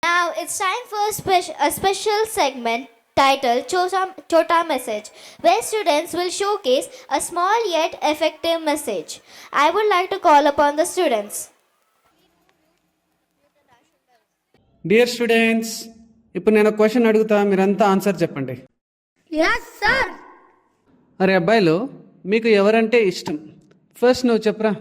Now it's time for a special segment titled Chota Message, where students will showcase a small yet effective message. I would like to call upon the students. Dear students, ఇప్పుడు నేను question అడుగుతా, మీరంతా answer చెప్పండి. Yes, sir. అరే అబ్బాయిలు, మీకు ఎవరంటే ఇష్టం? ఫస్ట్ నువ్వు చెప్పరా.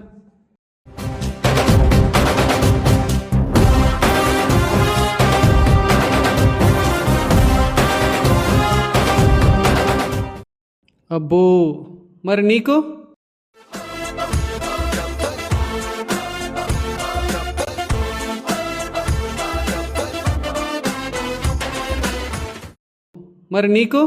అబ్బో, మరి నీకు? మరి నీకు?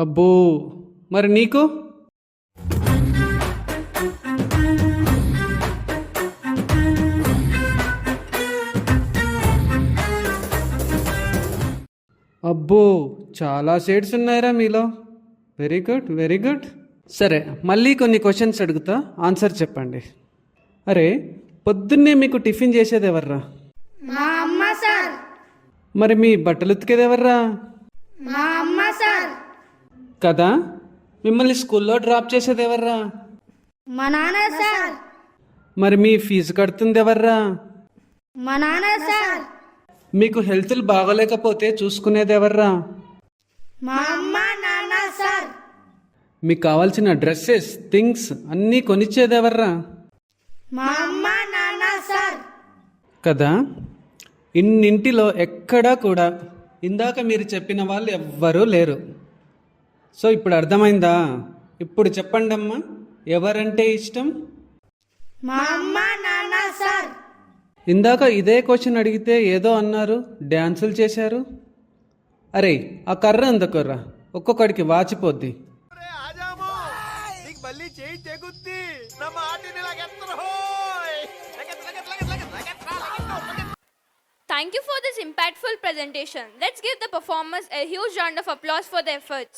అబ్బో, మరి నీకు? అబ్బో, చాలా షేడ్స్ ఉన్నాయిరా మీలో. Very good, very good. సరే, మళ్ళీ కొన్ని క్వశ్చన్స్ అడుగుతా, ఆన్సర్ చెప్పండి. అరే, పొద్దున్నే మీకు టిఫిన్ చేసేది ఎవర్రా? మా అమ్మ సార్. మరి మీ బట్టలు ఉతికేది ఎవర్రా? మా అమ్మ సార్. కదా, మిమ్మల్ని స్కూల్లో డ్రాప్ చేసేది ఎవర్రా? మా నాన్న సార్. మరి మీ ఫీజు కడుతుంది ఎవర్రా? మా నాన్న సార్. మీకు హెల్త్లు బాగోలేకపోతే చూసుకునేది ఎవర్రా? మా అమ్మ నాన్న సార్. మీకు కావాల్సిన డ్రెస్సెస్, థింగ్స్ అన్నీ కొనిచ్చేది ఎవర్రా? మా అమ్మ నాన్న సార్. కదా, ఇన్నింటిలో ఎక్కడా కూడా ఇందాక మీరు చెప్పిన వాళ్ళు ఎవ్వరూ లేరు. సో ఇప్పుడు అర్థమైందా? ఇప్పుడు చెప్పండి అమ్మా, ఎవరంటే ఇష్టం? మా అమ్మ నాన్న సార్. ఇందాక ఇదే క్వశ్చన్ అడిగితే ఏదో అన్నారు, డ్యాన్సులు చేశారు. అరే, ఆ కర్ర అందుకోర్రా, ఒక్కొక్కడికి వాచిపోద్ది. Thank you for this impactful presentation. Let's give the performers a huge round of applause for their efforts.